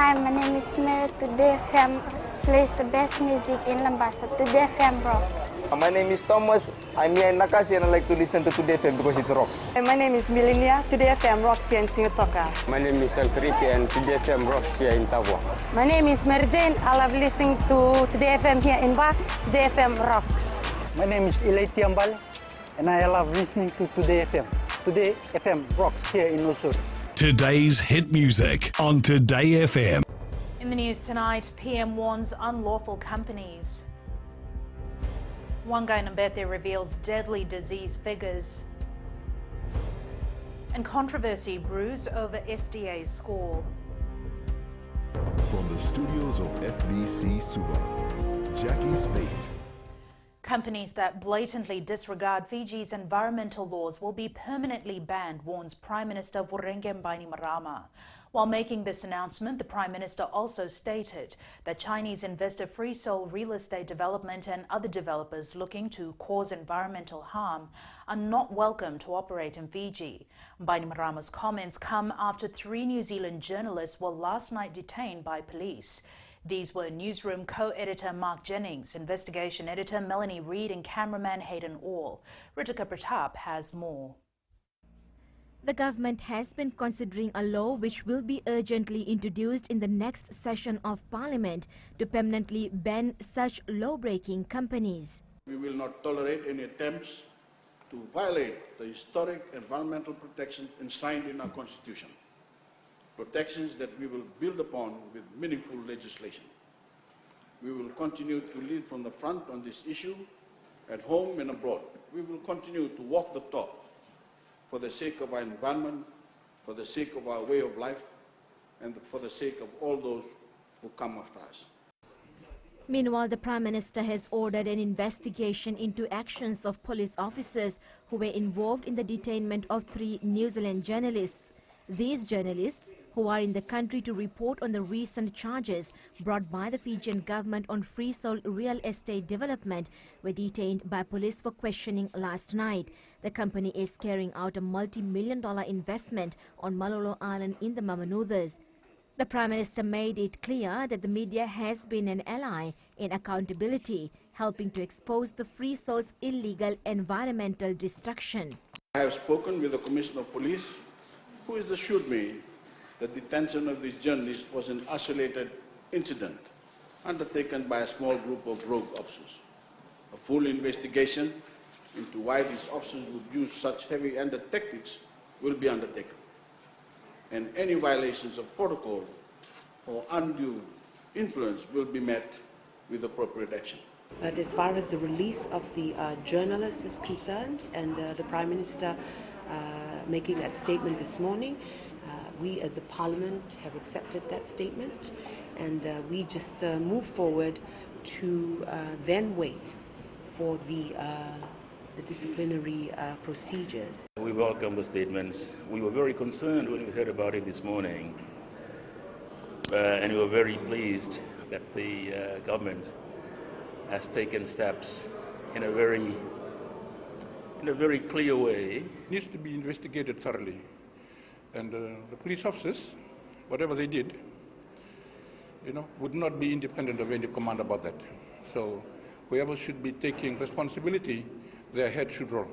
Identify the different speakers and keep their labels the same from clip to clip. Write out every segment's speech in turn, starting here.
Speaker 1: Hi, my name is Mary. Today FM plays the best music in Lambasa. Today FM rocks.
Speaker 2: My name is Thomas. I'm here in Nakasi and I like to listen to Today FM because it rocks.
Speaker 3: My name is Milenia. Today FM rocks here in Singatoka.
Speaker 4: My name is Alfriti and Today FM rocks here in Tabwa.
Speaker 5: My name is Mary Jane. I love listening to Today FM here in Ba. Today FM rocks.
Speaker 6: My name is Ilaiti Ambal and I love listening to Today FM. Today FM rocks here in Osur.
Speaker 7: Today's hit music on Today FM.
Speaker 8: In the news tonight, PM warns unlawful companies. Wangai Nambete reveals deadly disease figures. And controversy brews over SDA's score.
Speaker 9: From the studios of FBC Suva, Jackie Spate.
Speaker 8: Companies that blatantly disregard Fiji's environmental laws will be permanently banned, warns Prime Minister Vorenge Bainimarama. While making this announcement, the Prime Minister also stated that Chinese investor Freesol Real Estate Development and other developers looking to cause environmental harm are not welcome to operate in Fiji. Bainimarama's comments come after 3 New Zealand journalists were last night detained by police. These were newsroom co-editor Mark Jennings, investigation editor Melanie Reid and cameraman Hayden Orr. Ritika Pratap has more.
Speaker 10: The government has been considering a law which will be urgently introduced in the next session of Parliament to permanently ban such law-breaking companies.
Speaker 11: We will not tolerate any attempts to violate the historic environmental protections enshrined in our Constitution. Protections that we will build upon with meaningful legislation. We will continue to lead from the front on this issue at home and abroad. We will continue to walk the talk for the sake of our environment, for the sake of our way of life, and for the sake of all those who come after us.
Speaker 10: Meanwhile, the Prime Minister has ordered an investigation into actions of police officers who were involved in the detainment of 3 New Zealand journalists. These journalists, who are in the country to report on the recent charges brought by the Fijian government on Freesol Real Estate Development, were detained by police for questioning last night. The company is carrying out a multi-million-dollar investment on Malolo Island in the Mamanuthas. The Prime Minister made it clear that the media has been an ally in accountability, helping to expose the Freesol's illegal environmental destruction.
Speaker 11: I have spoken with the Commissioner of Police, who has assured me the detention of these journalists was an isolated incident undertaken by a small group of rogue officers. A full investigation into why these officers would use such heavy-handed tactics will be undertaken, and any violations of protocol or undue influence will be met with appropriate action.
Speaker 12: But as far as the release of the journalists is concerned, and the Prime Minister making that statement this morning, we as a Parliament have accepted that statement, and we just move forward to then wait for the disciplinary procedures.
Speaker 13: We welcome the statements. We were very concerned when we heard about it this morning, and we were very pleased that the government has taken steps in a very clear way.
Speaker 14: It needs to be investigated thoroughly. And the police officers, whatever they did, would not be independent of any command about that. So whoever should be taking responsibility, their head should roll.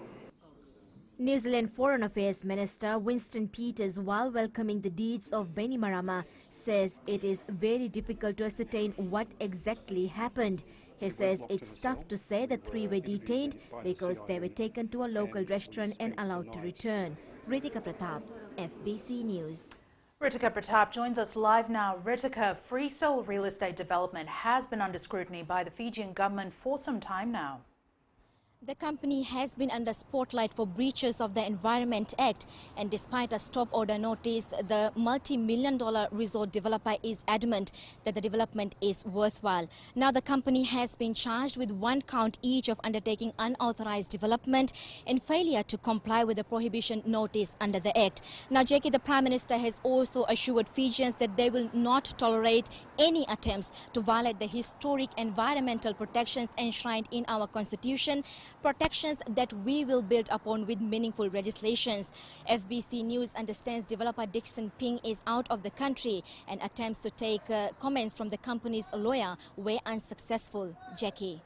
Speaker 10: New Zealand Foreign Affairs Minister Winston Peters, while welcoming the deeds of Bainimarama, says it is very difficult to ascertain what exactly happened. He says it's tough to say that 3 were detained because they were taken to a local restaurant and allowed to return. Ritika Pratap, FBC News.
Speaker 8: Ritika Pratap joins us live now. Ritika, Freesol Real Estate Development has been under scrutiny by the Fijian government for some time now.
Speaker 10: The company has been under spotlight for breaches of the Environment Act, and despite a stop order notice, the multi-million-dollar resort developer is adamant that the development is worthwhile. Now the company has been charged with 1 count each of undertaking unauthorized development and failure to comply with the prohibition notice under the Act. Now, Jackie, the Prime Minister has also assured Fijians that they will not tolerate any attempts to violate the historic environmental protections enshrined in our Constitution.
Speaker 15: protections that we will build upon with meaningful legislations. FBC News understands developer Dixon Ping is out of the country, and attempts to take comments from the company's lawyer were unsuccessful. Jackie.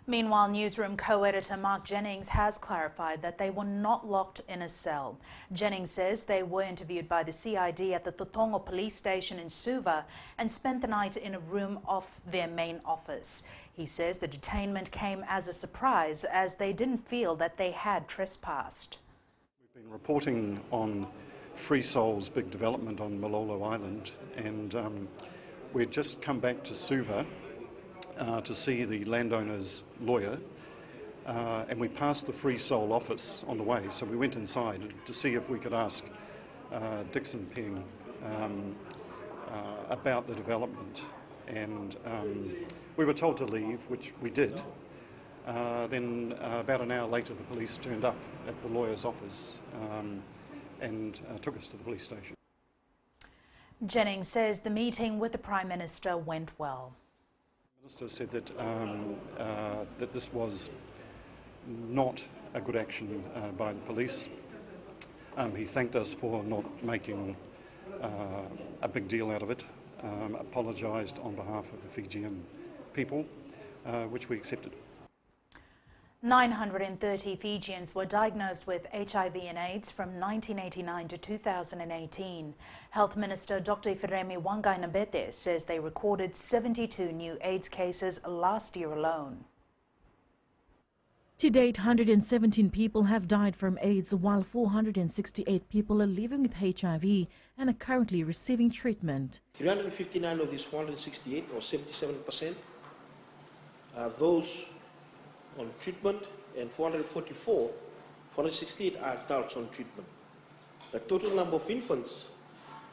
Speaker 8: Meanwhile, newsroom co-editor Mark Jennings has clarified that they were not locked in a cell. Jennings says they were interviewed by the CID at the Totongo police station in Suva and spent the night in a room off their main office. He says the detainment came as a surprise as they didn't feel that they had trespassed.
Speaker 16: We've been reporting on Free Soul's big development on Malolo Island, and we'd just come back to Suva to see the landowner's lawyer, and we passed the Free Soul office on the way, so we went inside to see if we could ask Dixon Ping about the development, and we were told to leave, which we did. Then about an hour later the police turned up at the lawyer's office and took us to the police station.
Speaker 8: Jennings says the meeting with the Prime Minister went well.
Speaker 16: The Minister said that this was not a good action by the police. He thanked us for not making a big deal out of it, apologised on behalf of the Fijian people, which we accepted.
Speaker 8: 930 Fijians were diagnosed with HIV and AIDS from 1989 to 2018. Health Minister Dr. Ifiremi Wangai-Nabete says they recorded 72 new AIDS cases last year alone.
Speaker 17: To date, 117 people have died from AIDS, while 468 people are living with HIV and are currently receiving treatment.
Speaker 18: 359 of these 468, or 77%, are those on treatment, and 468 are adults on treatment. The total number of infants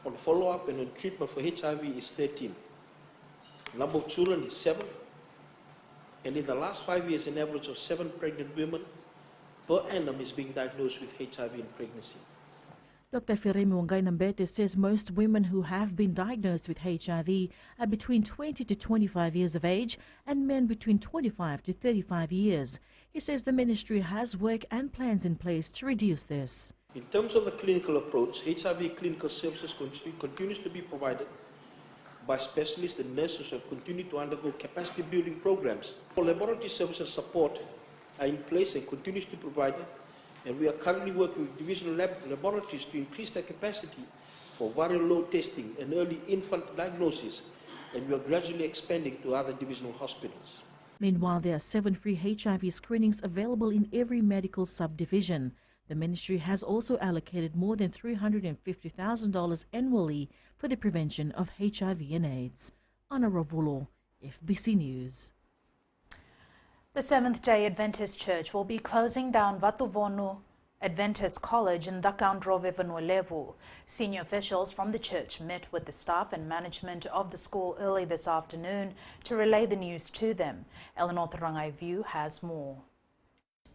Speaker 18: on follow-up and on treatment for HIV is 13. The number of children is 7. And in the last 5 years, an average of 7 pregnant women per annum is being diagnosed with HIV in pregnancy.
Speaker 17: Dr. Ifiremi Wangai-Nabete says most women who have been diagnosed with HIV are between 20 to 25 years of age and men between 25 to 35 years. He says the ministry has work and plans in place to reduce this.
Speaker 18: In terms of the clinical approach, HIV clinical services continues to be provided by specialists and nurses who have continued to undergo capacity building programs. Laboratory services support are in place and continues to provide, and we are currently working with divisional laboratories to increase their capacity for viral load testing and early infant diagnosis, and we are gradually expanding to other divisional hospitals.
Speaker 17: Meanwhile, there are 7 free HIV screenings available in every medical subdivision. The ministry has also allocated more than $350,000 annually for the prevention of HIV and AIDS. Anna Ravulo, FBC News.
Speaker 8: The Seventh-day Adventist Church will be closing down Vatuvonu Adventist College in Dakandrove Vanuelevu. Senior officials from the church met with the staff and management of the school early this afternoon to relay the news to them. Eleanor Tarangai View has more.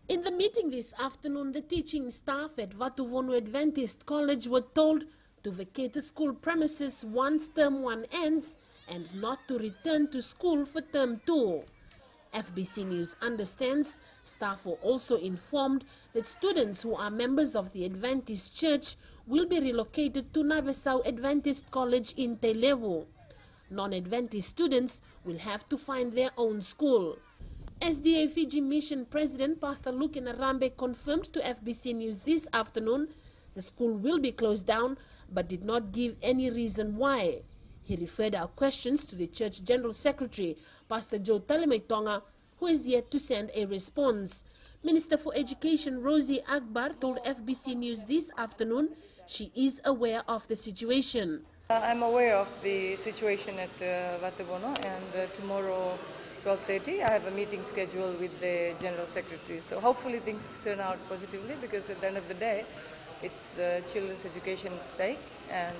Speaker 19: In the meeting this afternoon, the teaching staff at Vatuvonu Adventist College were told to vacate the school premises once Term 1 ends and not to return to school for Term 2. FBC News understands staff were also informed that students who are members of the Adventist Church will be relocated to Nabesau Adventist College in Telewu. Non-Adventist students will have to find their own school. SDA Fiji Mission President Pastor Luke Narambe confirmed to FBC News this afternoon the school will be closed down, but did not give any reason why. He referred our questions to the Church General Secretary, Pastor Joe Talemaitonga, who is yet to send a response. Minister for Education Rosie Akbar told FBC News this afternoon she is aware of the situation.
Speaker 20: I'm aware of the situation at Vatuvonu, and tomorrow 12:30 I have a meeting scheduled with the General Secretary. So hopefully things turn out positively, because at the end of the day it's the children's education at stake, and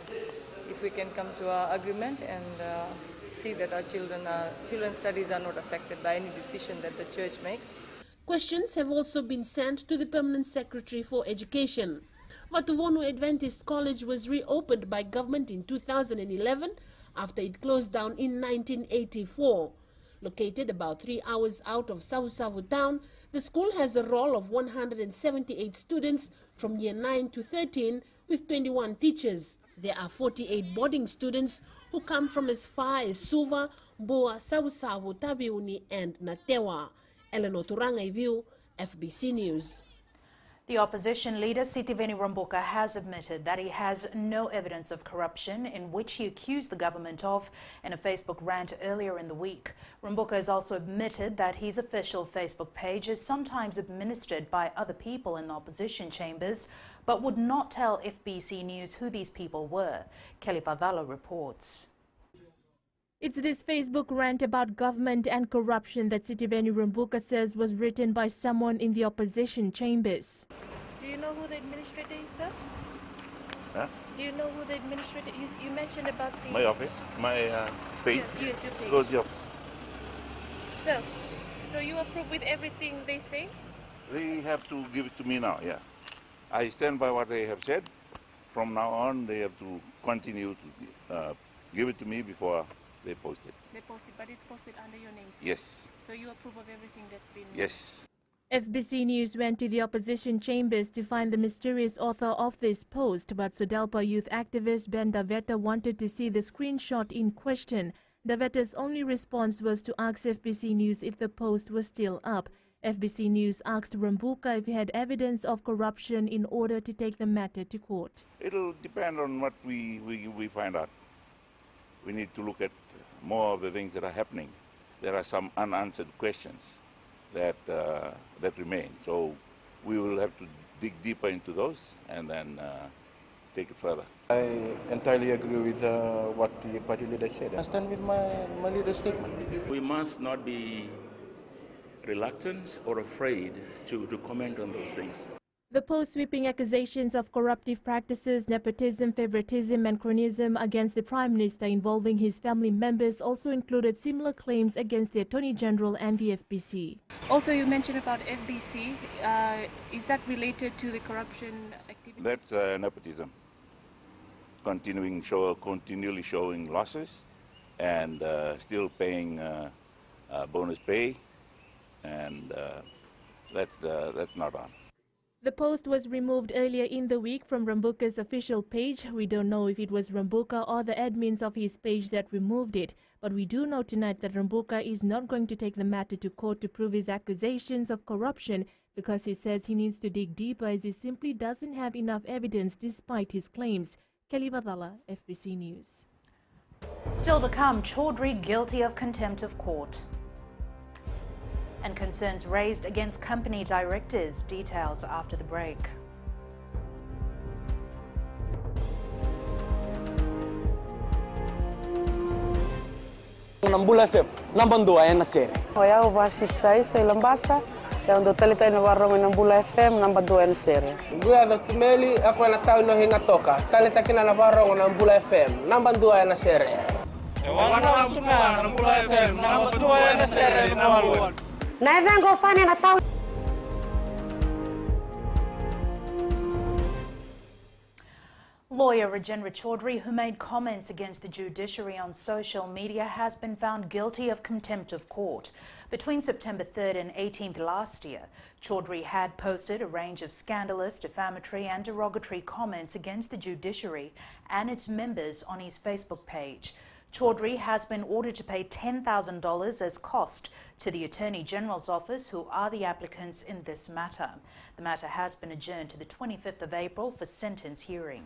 Speaker 20: if we can come to an agreement and see that our children's studies are not affected by any decision that the church makes.
Speaker 19: Questions have also been sent to the Permanent Secretary for Education. Vatuvonu Adventist College was reopened by government in 2011 after it closed down in 1984. Located about 3 hours out of Savusavu town, the school has a roll of 178 students from year 9 to 13 with 21 teachers. There are 48 boarding students who come from as far as Suva, Boa, Savusavu, Tabiuni and Natewa. Eleanor Turangaiviu, FBC News.
Speaker 8: The opposition leader Sitiveni Rambuka has admitted that he has no evidence of corruption, in which he accused the government of in a Facebook rant earlier in the week. Rambuka has also admitted that his official Facebook page is sometimes administered by other people in the opposition chambers, but would not tell FBC News who these people were. Kelly Vadala reports.
Speaker 10: It's this Facebook rant about government and corruption that Sitiveni Rambuka says was written by someone in the opposition chambers.
Speaker 21: Do you know who the administrator is, sir?
Speaker 22: Huh?
Speaker 21: Do you know who the administrator is? You mentioned about the...
Speaker 22: My office, my page.
Speaker 21: Yes, your page.
Speaker 22: Goes the office.
Speaker 21: Sir, so you approve with everything they say?
Speaker 22: They have to give it to me now, yeah. I stand by what they have said. From now on, they have to continue to give it to me before they post it.
Speaker 21: They post it, but it's posted under your name, sir?
Speaker 22: Yes.
Speaker 21: So you approve of everything that's been...
Speaker 22: Yes.
Speaker 10: FBC News went to the opposition chambers to find the mysterious author of this post, but Sudelpa youth activist Ben Daveta wanted to see the screenshot in question. Daveta's only response was to ask FBC News if the post was still up. FBC News asked Rambuka if he had evidence of corruption in order to take the matter to court.
Speaker 22: It'll depend on what we find out. We need to look at more of the things that are happening. There are some unanswered questions that remain. So we will have to dig deeper into those and then take it further.
Speaker 18: I entirely agree with what the party leader said. I stand with my leader's statement.
Speaker 13: We must not be reluctant or afraid to comment on those things.
Speaker 10: The post sweeping accusations of corruptive practices, nepotism, favoritism and cronyism against the Prime Minister involving his family members also included similar claims against the Attorney General and the FBC.
Speaker 21: Also, you mentioned about FBC. Is that related to the corruption activity?
Speaker 22: That's nepotism. Continually showing losses and still paying bonus pay, and that's not on.
Speaker 10: The post was removed earlier in the week from Rambuka's official page. We don't know if it was Rambuka or the admins of his page that removed it, but we do know tonight that Rambuka is not going to take the matter to court to prove his accusations of corruption, because he says he needs to dig deeper as he simply doesn't have enough evidence despite his claims. Kelly Badala, FBC News.
Speaker 8: Still to come, Chaudhry guilty of contempt of court. And concerns raised against company directors. Details after the break.
Speaker 23: Nambula FM, nambandua ya nasere.
Speaker 24: Oya uvasit sai sai lambasa, ya ndo talita ina warro nambula FM nambandua ya nasere.
Speaker 23: Guya do tumeli ako na tao no hinga toka. Talita kina na warro nambula FM, nambandua ya nasere.
Speaker 25: Wana tumela nambula FM, nambandua ya nasere nawaluan.
Speaker 24: Na vengo fani na tao.
Speaker 8: Lawyer Rajendra Chaudhry, who made comments against the judiciary on social media, has been found guilty of contempt of court. Between September 3rd and 18th last year, Chaudhry had posted a range of scandalous, defamatory and derogatory comments against the judiciary and its members on his Facebook page. Chaudhry has been ordered to pay $10,000 as cost to the Attorney General's office, who are the applicants in this matter. The matter has been adjourned to the 25th of April for sentence hearing.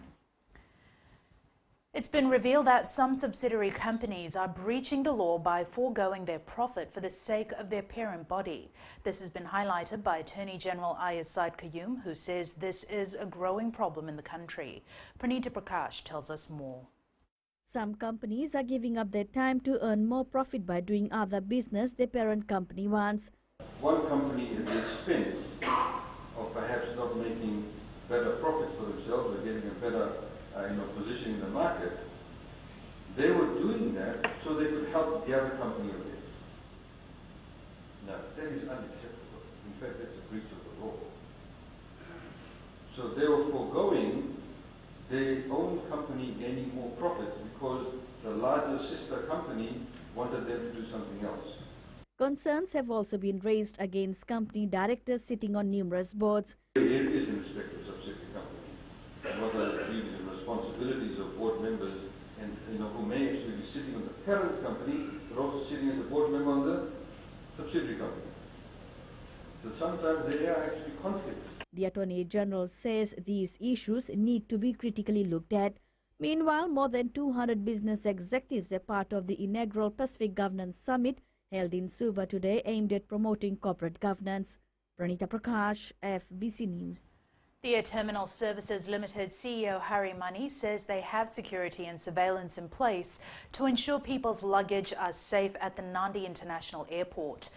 Speaker 8: It's been revealed that some subsidiary companies are breaching the law by foregoing their profit for the sake of their parent body. This has been highlighted by Attorney General Ayaz Said Qayyum, who says this is a growing problem in the country. Pranita Prakash tells us more.
Speaker 26: Some companies are giving up their time to earn more profit by doing other business their parent company wants.
Speaker 27: One company at the expense of perhaps not making better profits for themselves or getting a better position in the market, they were doing that so they could help the other company of theirs. Now, that is unacceptable. In fact, that's a breach of the law. So they were foregoing their own company gaining more profits because the larger sister company wanted them to do something else.
Speaker 26: Concerns have also been raised against company directors sitting on numerous boards.
Speaker 27: It is in respect of subsidiary companies and what are the duties and responsibilities of board members, and who may actually be sitting on the parent company, but also sitting as a board member on the subsidiary company. So sometimes there are actually conflicts.
Speaker 26: The Attorney General says these issues need to be critically looked at. Meanwhile, more than 200 business executives are part of the inaugural Pacific Governance Summit held in Suva today, aimed at promoting corporate governance. Pranita Prakash, FBC News.
Speaker 8: The Air Terminal Services Limited CEO Harry Mani says they have security and surveillance in place to ensure people's luggage are safe at the Nandi International Airport.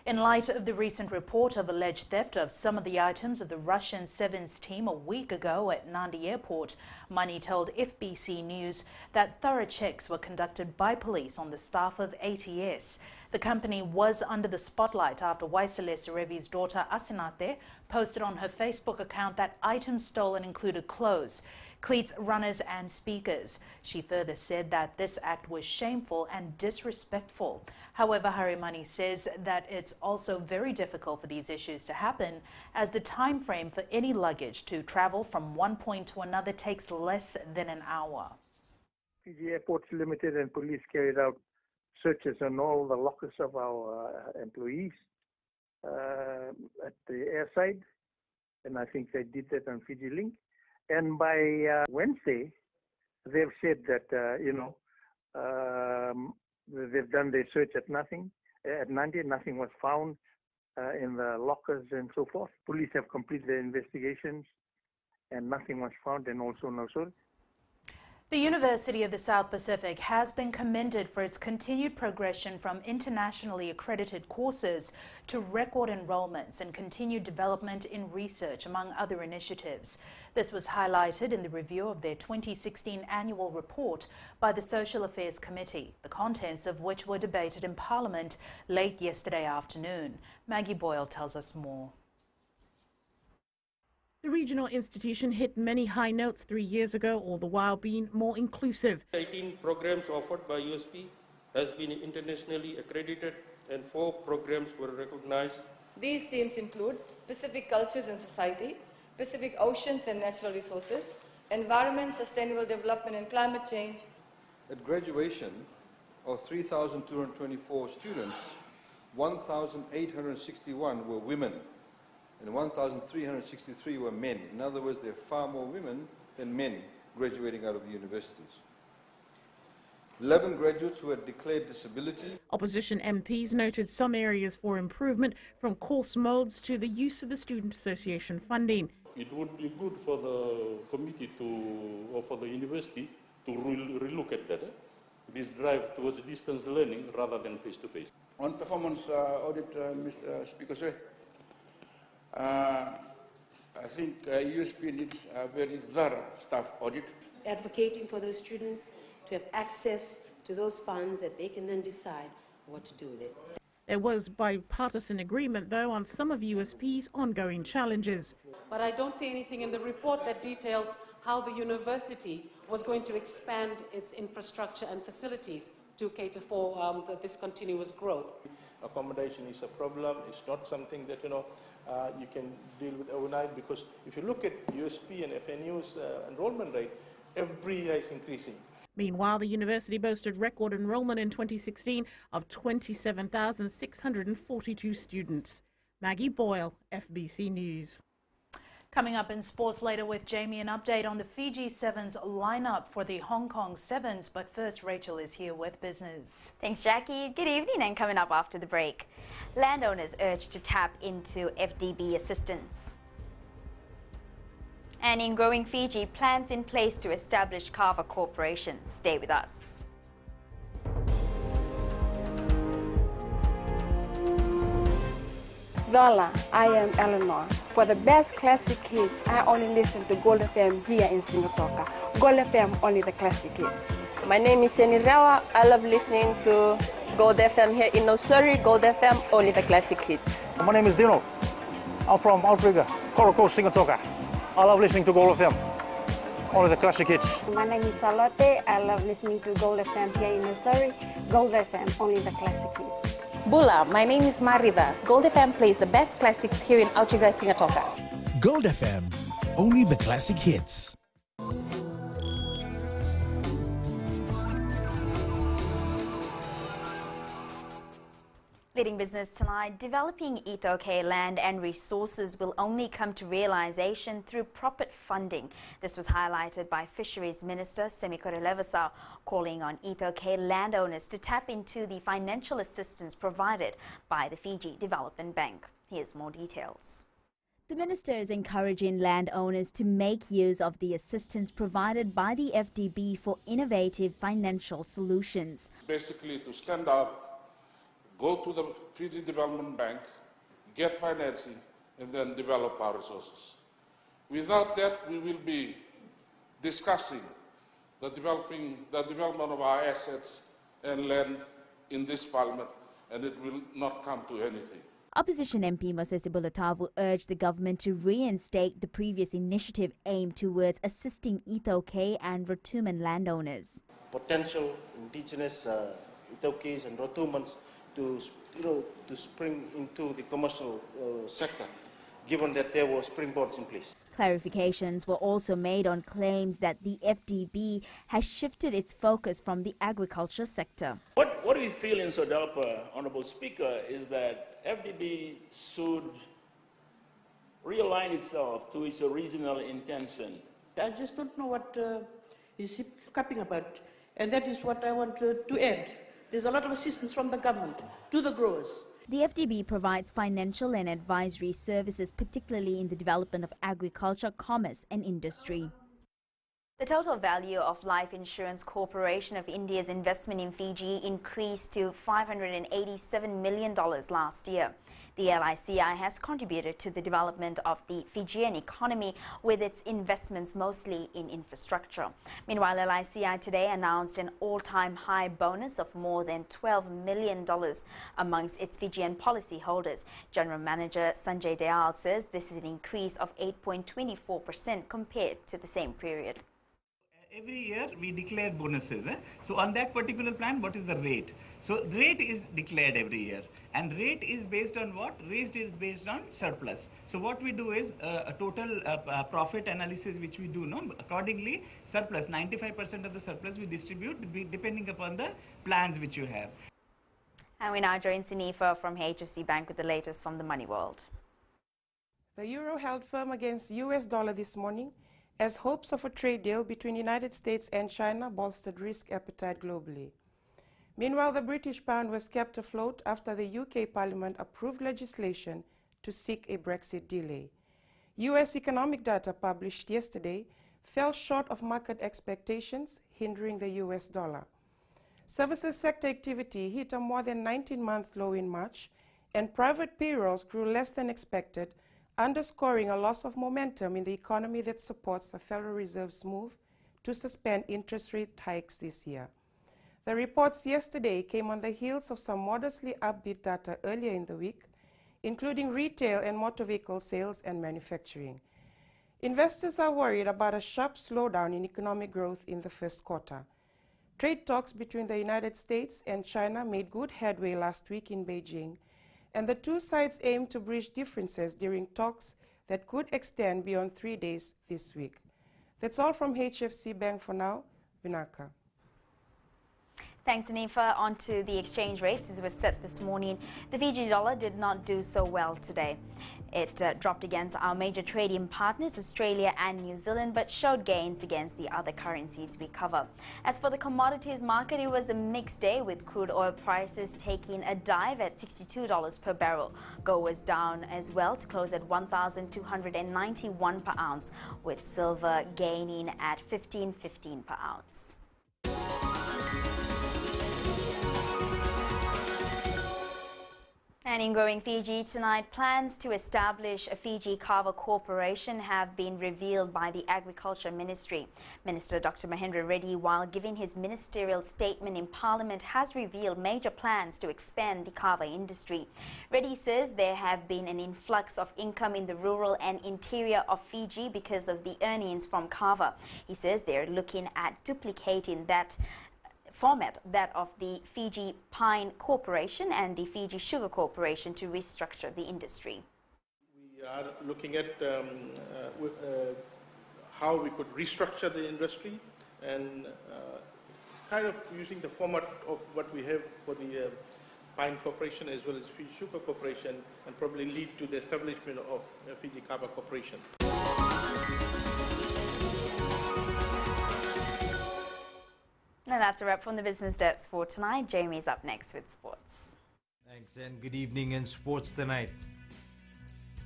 Speaker 8: In light of the recent report of alleged theft of some of the items of the Russian Sevens team a week ago at Nandi Airport, Mani told FBC News that thorough checks were conducted by police on the staff of ATS. The company was under the spotlight after Waisale Serevi's daughter Asinate posted on her Facebook account that items stolen included clothes, cleats, runners and speakers. She further said that this act was shameful and disrespectful. However, Harry Mani says that it's also very difficult for these issues to happen, as the time frame for any luggage to travel from one point to another takes less than an hour.
Speaker 1: Fiji Airports Limited and police carried out searches on all the lockers of our employees at the airside, and I think they did that on Fiji Link. And by Wednesday, they've said that they've done their search at Nandi. Nothing was found in the lockers and so forth. Police have completed their investigations, and nothing was found, and also no search.
Speaker 8: The University of the South Pacific has been commended for its continued progression from internationally accredited courses to record enrollments and continued development in research, among other initiatives. This was highlighted in the review of their 2016 annual report by the Social Affairs Committee, the contents of which were debated in Parliament late yesterday afternoon. Maggie Boyle tells us more.
Speaker 2: The regional institution hit many high notes 3 years ago, all the while being more inclusive.
Speaker 3: 18 programs offered by USP has been internationally accredited, and 4 programs were recognized.
Speaker 20: These themes include Pacific cultures and society, Pacific oceans and natural resources, environment, sustainable development and climate change.
Speaker 27: At graduation of 3,224 students, 1,861 were women, and 1,363 were men. In other words, there are far more women than men graduating out of the universities. 11 graduates who had declared disability.
Speaker 2: Opposition MPs noted some areas for improvement, from course modes to the use of the Student Association funding.
Speaker 4: It would be good for the committee or for the university to relook at that, this drive towards distance learning rather than face-to-face.
Speaker 11: On performance audit, Mr. Speaker, sir, I think USP needs a very thorough staff audit.
Speaker 12: Advocating for those students to have access to those funds that they can then decide what to do with it.
Speaker 2: There was bipartisan agreement, though, on some of USP's ongoing challenges.
Speaker 5: But I don't see anything in the report that details how the university was going to expand its infrastructure and facilities to cater for this continuous growth.
Speaker 6: Accommodation is a problem. It's not something that you can deal with overnight, because if you look at USP and FNU's enrollment rate, every year is increasing.
Speaker 2: Meanwhile, the university boasted record enrollment in 2016 of 27,642 students. Maggie Boyle, FBC News.
Speaker 8: Coming up in sports later with Jamie, an update on the Fiji Sevens lineup for the Hong Kong Sevens. But first, Rachel is here with business.
Speaker 7: Thanks, Jackie. Good evening, and coming up after the break. Landowners urged to tap into FDB assistance. And in growing Fiji, plans in place to establish Carver Corporation. Stay with us.
Speaker 24: Lola, I am Eleanor. For the best classic hits, I only listen to Gold FM here in Singapore. Gold FM, only the classic hits.
Speaker 28: My name is Jenny Rawa. I love listening to Gold FM here in Nosuri. Gold FM, only the classic hits.
Speaker 29: My name is Dino. I'm from Outrigger, Coral Coast, Singapore. I love listening to Gold FM.
Speaker 9: Only the classic hits.
Speaker 24: My name is Salote. I love listening to Gold FM here in Surrey. Gold FM, only the classic hits.
Speaker 28: Bula, my name is Marida. Gold FM plays the best classics here in Aochiga, Singatoka.
Speaker 13: Gold FM, only the classic hits.
Speaker 7: Leading business tonight, developing Ethiopia land and resources will only come to realization through proper funding. This was highlighted by Fisheries Minister Semikore Levasa, calling on Ethiopia landowners to tap into the financial assistance provided by the Fiji Development Bank. Here's more details.
Speaker 14: The minister is encouraging landowners to make use of the assistance provided by the FDB for innovative financial solutions.
Speaker 15: Basically, to stand up, go to the Fiji Development Bank, get financing, and then develop our resources. Without that, we will be discussing the development of our assets and land in this parliament, and it will not come to anything.
Speaker 14: Opposition MP Moses Bulatavu urged the government to reinstate the previous initiative aimed towards assisting Ethiopia and Rotuman landowners.
Speaker 6: Potential indigenous Ethiopians and Rotumans to spring into the commercial sector, given that there were springboards in place.
Speaker 14: Clarifications were also made on claims that the FDB has shifted its focus from the agriculture sector.
Speaker 16: What we feel in Sodalpa, Honorable Speaker, is that FDB should realign itself to its original intention.
Speaker 17: I just don't know what is capping about, and that is what I want to add. There's a lot of assistance from the government to the growers.
Speaker 14: The FDB provides financial and advisory services, particularly in the development of agriculture, commerce and industry.
Speaker 7: The total value of Life Insurance Corporation of India's investment in Fiji increased to $587 million last year. The LICI has contributed to the development of the Fijian economy with its investments mostly in infrastructure. Meanwhile, LICI today announced an all-time high bonus of more than $12 million amongst its Fijian policyholders. General Manager Sanjay Dayal says this is an increase of 8.24% compared to the same period.
Speaker 18: Every year we declare bonuses. So on that particular plan, what is the rate? So rate is declared every year, and rate is based on what? Rate is based on surplus. So what we do is a total profit analysis which we do. Accordingly, surplus, 95% of the surplus we distribute depending upon the plans which you have.
Speaker 7: And we now join Sinifa from HFC Bank with the latest from the money world.
Speaker 19: The euro held firm against US dollar this morning as hopes of a trade deal between the United States and China bolstered risk appetite globally. Meanwhile, the British pound was kept afloat after the UK Parliament approved legislation to seek a Brexit delay. US economic data published yesterday fell short of market expectations, hindering the US dollar. Services sector activity hit a more than 19-month low in March, and private payrolls grew less than expected, underscoring a loss of momentum in the economy that supports the Federal Reserve's move to suspend interest rate hikes this year. The reports yesterday came on the heels of some modestly upbeat data earlier in the week, including retail and motor vehicle sales and manufacturing. Investors are worried about a sharp slowdown in economic growth in the first quarter. Trade talks between the United States and China made good headway last week in Beijing, and the two sides aim to bridge differences during talks that could extend beyond 3 days this week. That's all from HFC Bank for now. Vinaka.
Speaker 7: Thanks, Anifa. On to the exchange rates as was set this morning. The Fiji dollar did not do so well today. It dropped against our major trading partners, Australia and New Zealand, but showed gains against the other currencies we cover. As for the commodities market, it was a mixed day with crude oil prices taking a dive at $62 per barrel. Gold was down as well to close at $1,291 per ounce, with silver gaining at $15.15 per ounce. And in growing Fiji tonight, plans to establish a Fiji Kava Corporation have been revealed by the Agriculture Ministry. Minister Dr. Mahendra Reddy, while giving his ministerial statement in Parliament, has revealed major plans to expand the kava industry. Reddy says there have been an influx of income in the rural and interior of Fiji because of the earnings from kava. He says they're looking at duplicating that format, that of the Fiji Pine Corporation and the Fiji Sugar Corporation, to restructure the industry.
Speaker 6: We are looking at how we could restructure the industry and kind of using the format of what we have for the Pine Corporation as well as Fiji Sugar Corporation, and probably lead to the establishment of Fiji Kava Corporation.
Speaker 7: Now that's a wrap from the business desk for tonight. Jamie's up next with sports.
Speaker 1: Thanks and good evening in sports tonight.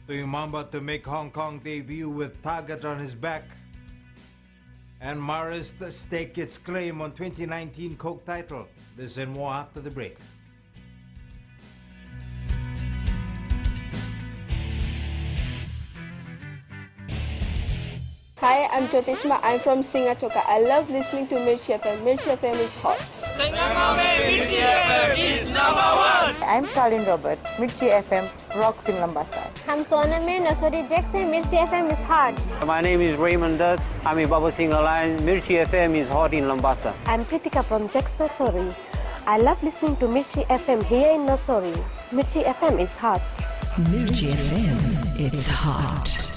Speaker 1: Tui Mamba to make Hong Kong debut with target on his back. And Marist stake its claim on 2019 Coke title. This and more after the break.
Speaker 28: Hi, I'm Jyotishma. I'm from Singatoka. I love listening to Mirchi FM. Mirchi FM is hot.
Speaker 9: Mirchi FM is #1.
Speaker 10: I'm Charlene Robert. Mirchi FM rocks in Lambasa.
Speaker 21: I'm Soname Nasori Jackson. Mirchi FM is hot.
Speaker 22: My name is Raymond Dutt. I'm in Baba Singh Alliance. Mirchi FM is hot in Lambasa.
Speaker 21: I'm Kritika from Jax Nasori. I love listening to Mirchi FM here in Nasori. Mirchi FM is hot.
Speaker 23: Mirchi FM, it's hot.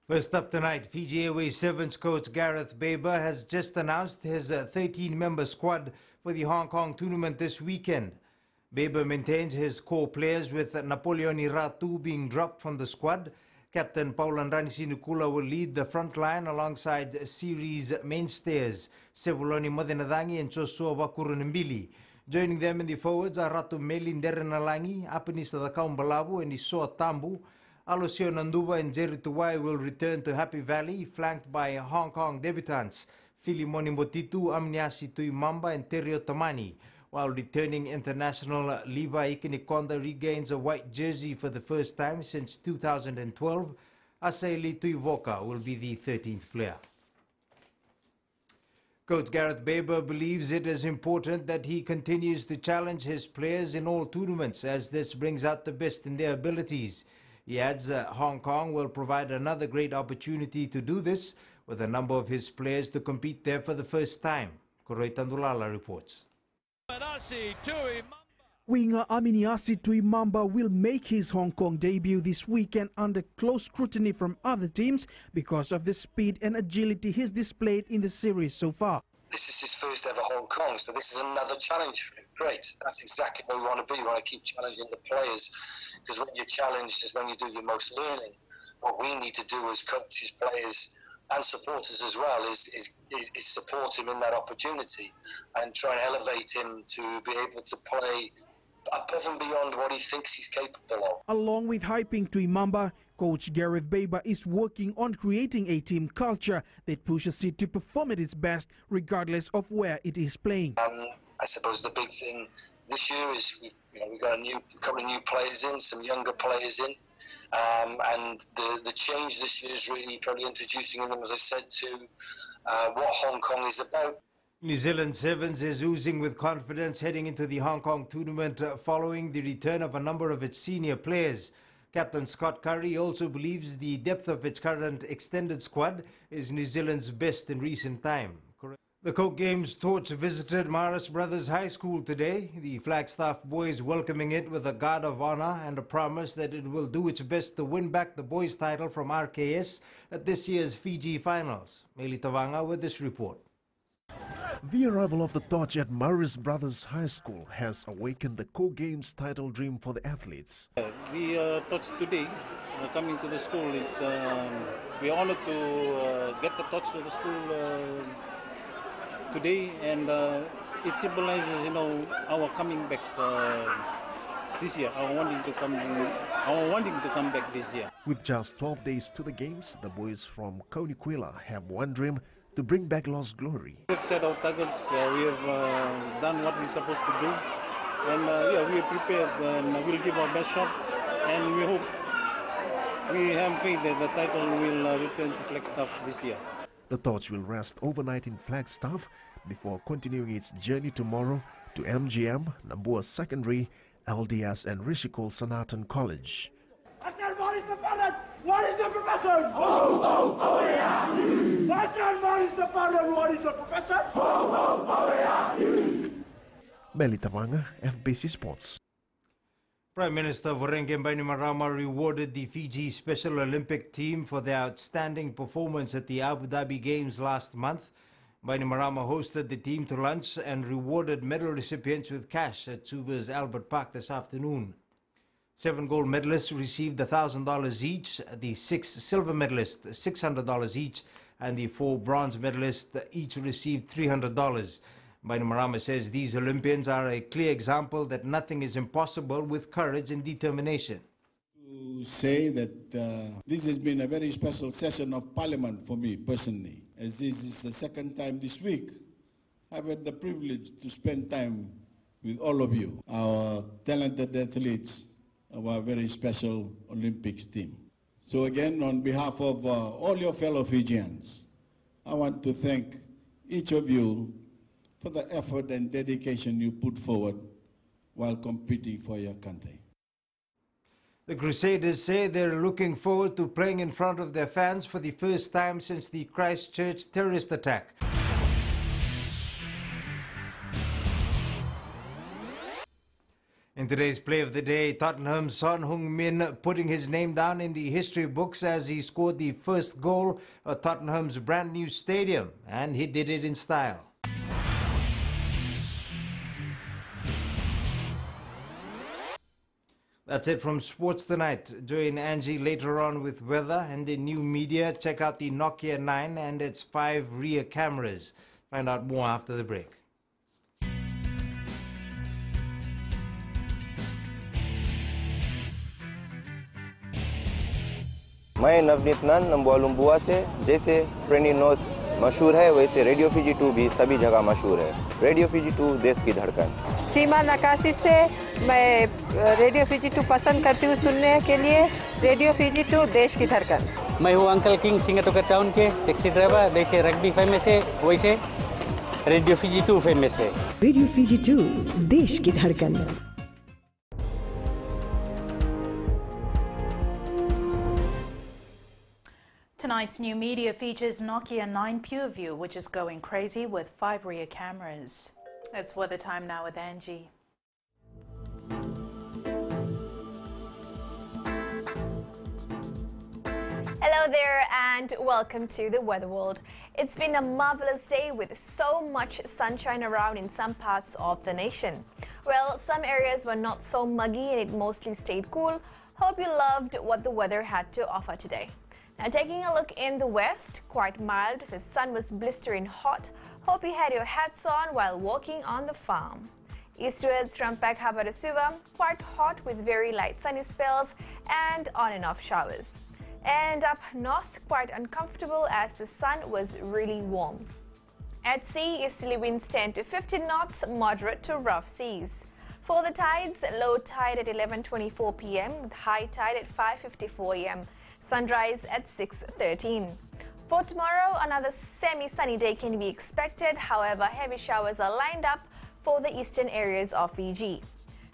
Speaker 1: First up tonight, Fiji Airways Sevens coach Gareth Baber has just announced his 13-member squad for the Hong Kong tournament this weekend. Baber maintains his core players, with Napoleon Iratu being dropped from the squad. Captain Paulandrani Sinukula will lead the front line alongside series mainstays Sebuloni Madinadangi and Joshua Wakurunimbili. Joining them in the forwards are Ratu Melinderinalangi, Apenisa the Kaumbalabu and Isoa Tambu. Alosio Nanduva and Jerry Tuwai will return to Happy Valley, flanked by Hong Kong debutants Filimoni Motitu, Amniasi Tui Mamba and Terio Tamani, while returning international Levi Ikinikonda regains a white jersey for the first time since 2012. Asaili Tuivoka will be the 13th player. Coach Gareth Baber believes it is important that he continues to challenge his players in all tournaments, as this brings out the best in their abilities. He adds that Hong Kong will provide another great opportunity to do this, with a number of his players to compete there for the first time. Koroi Tandulala reports.
Speaker 25: Winger Aminiasi Tui Mamba will make his Hong Kong debut this weekend under close scrutiny from other teams because of the speed and agility he's displayed in the series so far.
Speaker 26: This is his first ever Hong Kong, so this is another challenge for him. Great. That's exactly what we want to be. We want to keep challenging the players, because when you're challenged is when you do your most learning. What we need to do as coaches, players and supporters as well is support him in that opportunity and try and elevate him to be able to play above and beyond what he thinks he's capable of.
Speaker 25: Along with hyping Tui Mamba, Coach Gareth Baber is working on creating a team culture that pushes it to perform at its best regardless of where it is playing.
Speaker 26: I suppose the big thing this year is we've got a couple of new players in, some younger players in, and the change this year is really probably introducing them, as I said, to what Hong Kong is about.
Speaker 1: New Zealand Sevens is oozing with confidence heading into the Hong Kong tournament following the return of a number of its senior players. Captain Scott Curry also believes the depth of its current extended squad is New Zealand's best in recent time. The Coke Games torch visited Marist Brothers High School today, the Flagstaff boys welcoming it with a guard of honor and a promise that it will do its best to win back the boys' title from RKS at this year's Fiji Finals. Meli Tavanga with this report.
Speaker 29: The arrival of the torch at Marist Brothers High School has awakened the Coke Games title dream for the athletes.
Speaker 30: The torch today, coming to the school, we're honored to get the torch to the school today, and it symbolizes, our coming back this year, our wanting to come our wanting to come back this year.
Speaker 29: With just 12 days to the games, the boys from Konikwela have one dream: to bring back lost glory.
Speaker 30: We've set our targets, we have done what we're supposed to do, and we are prepared, and we'll give our best shot, and we hope, we have faith that the title will return to Flagstaff this year.
Speaker 29: The torch will rest overnight in Flagstaff before continuing its journey tomorrow to MGM, Nambua Secondary, LDS and Rishikul Sanatan College.
Speaker 9: I said, what is the father? What is the professor? Yeah. I said, what is the father? What is the professor? Yeah.
Speaker 29: Meli Tavanga, FBC Sports.
Speaker 1: Prime Minister Vorenge Bainimarama rewarded the Fiji Special Olympic team for their outstanding performance at the Abu Dhabi Games last month. Bainimarama hosted the team to lunch and rewarded medal recipients with cash at Suba's Albert Park this afternoon. 7 gold medalists received $1,000 each, the 6 silver medalists $600 each, and the 4 bronze medalists each received $300. Bainimarama says these Olympians are a clear example that nothing is impossible with courage and determination.
Speaker 2: To say that this has been a very special session of Parliament for me personally, as this is the second time this week I've had the privilege to spend time with all of you, our talented athletes of our very special Olympics team. So again, on behalf of all your fellow Fijians, I want to thank each of you for the effort and dedication you put forward while competing for your country.
Speaker 1: The Crusaders say they're looking forward to playing in front of their fans for the first time since the Christchurch terrorist attack. In today's play of the day, Tottenham's Son Heung-min putting his name down in the history books as he scored the first goal at Tottenham's brand new stadium, and he did it in style. That's it from Sports Tonight. Join Angie later on with weather and in new media. Check out the Nokia 9 and its 5 rear cameras. Find out more after the break.
Speaker 3: मैं नवनीत नंद नंबुआ लुम्बुआ से जैसे प्रेनी note मशहूर है वैसे radio Fiji 2 भी सभी जगह मशहूर है। रेडियो फीजी 2 देश की धड़कन।
Speaker 10: सीमा नकाशी से मैं रेडियो फीजी 2 पसंद करती हूँ सुनने के लिए। रेडियो फीजी 2 देश की धड़कन।
Speaker 22: मैं हूँ अंकल किंग सिंगाटोका टाउन के टैक्सी ड्राइवर। जैसे रग्बी फेमस है वैसे रेडियो फीजी 2 फेमस है।
Speaker 23: रेडियो फीजी 2 देश की धड़कन।
Speaker 4: Tonight's new media features Nokia 9 PureView, which is going crazy with 5 rear cameras. It's weather time now with Angie.
Speaker 7: Hello there and welcome to the Weather World. It's been a marvelous day with so much sunshine around in some parts of the nation. Well, some areas were not so muggy and it mostly stayed cool. Hope you loved what the weather had to offer today. Now taking a look in the west, quite mild, the sun was blistering hot. Hope you had your hats on while walking on the farm. Eastwards from Peghaba to Suva, quite hot with very light sunny spells and on and off showers. And up north, quite uncomfortable as the sun was really warm. At sea, easterly winds 10 to 15 knots, moderate to rough seas. For the tides, low tide at 11:24 p.m. with high tide at 5:54 a.m. Sunrise at 6:13. For tomorrow, another semi-sunny day can be expected. However, heavy showers are lined up for the eastern areas of Fiji.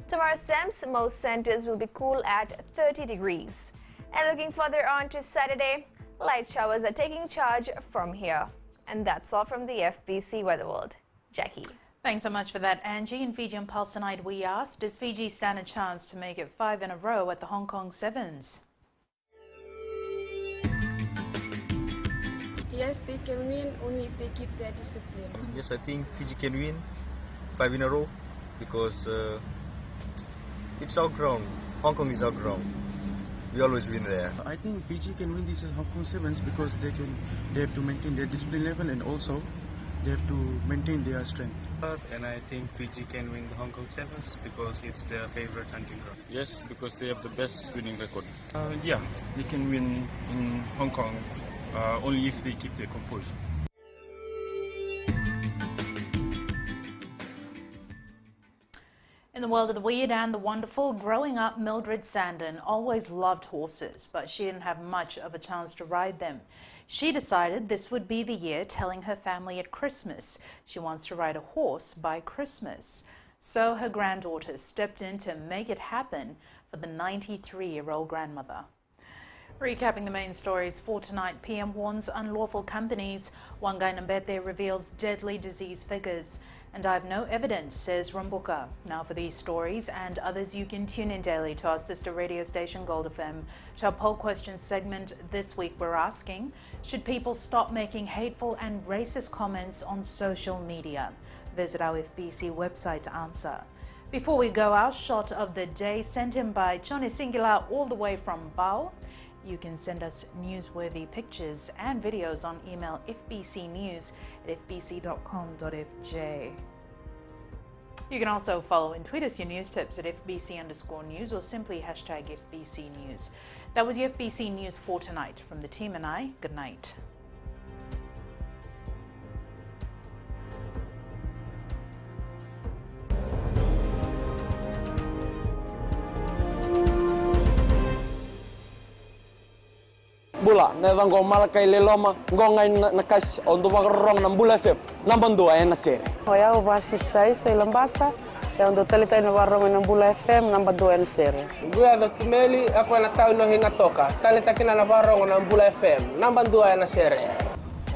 Speaker 7: Tomorrow's temps, most centers will be cool at 30 degrees. And looking further on to Saturday, light showers are taking charge from here. And that's all from the FBC Weather World. Jackie.
Speaker 4: Thanks so much for that, Angie. In Fiji on Pulse tonight, we asked, does Fiji stand a chance to make it 5 in a row at the Hong Kong Sevens?
Speaker 5: Yes, they can win only if they keep their discipline.
Speaker 8: Yes, I think Fiji can win 5 in a row because it's our ground. Hong Kong is our ground. We always win there.
Speaker 11: I think Fiji can win this Hong Kong Sevens because they have to maintain their discipline level and also they have to maintain their strength. And I think Fiji can win the Hong Kong Sevens because it's their favorite hunting ground.
Speaker 12: Yes, because they have the best winning record.
Speaker 11: Yeah, they can win in Hong Kong only if they keep their composure.
Speaker 4: In the world of the weird and the wonderful, growing up, Mildred Sandon always loved horses, but she didn't have much of a chance to ride them. She decided this would be the year, telling her family at Christmas she wants to ride a horse by Christmas. So her granddaughter stepped in to make it happen for the 93-year-old grandmother. Recapping the main stories for tonight, PM warns unlawful companies. Wangai Nambete reveals deadly disease figures. And I have no evidence, says Rumbuka. Now for these stories and others, you can tune in daily to our sister radio station Gold FM. To our poll question segment this week, we're asking, should people stop making hateful and racist comments on social media? Visit our FBC website to answer. Before we go, our shot of the day sent in by Johnny Singular all the way from Bao. You can send us newsworthy pictures and videos on email fbcnews@fbc.com.fj. You can also follow and tweet us your news tips at FBC_news or simply hashtag FBC News. That was your FBC News for tonight. From the team and I, good night.
Speaker 13: Bula, nevang go malakai leloma, ngongai nakas untuk makarong ng Bula FM, nambang 2 ay nasere.
Speaker 14: Hoya ubasit sai lambasa, ya untuk talita ina warong ng Bula FM, nambang 2 ay nasere.
Speaker 15: Gue ada tumeli, aku nak tahu no hinga toka, talita kina na warong ng Bula FM, nambang 2 ay nasere.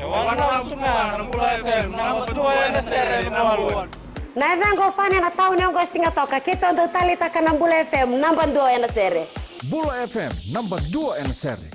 Speaker 15: Warong tuma ng Bula FM, nambang 2 ay nasere nawaluan.
Speaker 21: Nevang go fani na tahu no go singa toka, kita untuk talita kana Bula FM, nambang 2 ay nasere.
Speaker 16: Bula FM, nambang 2 ay nasere.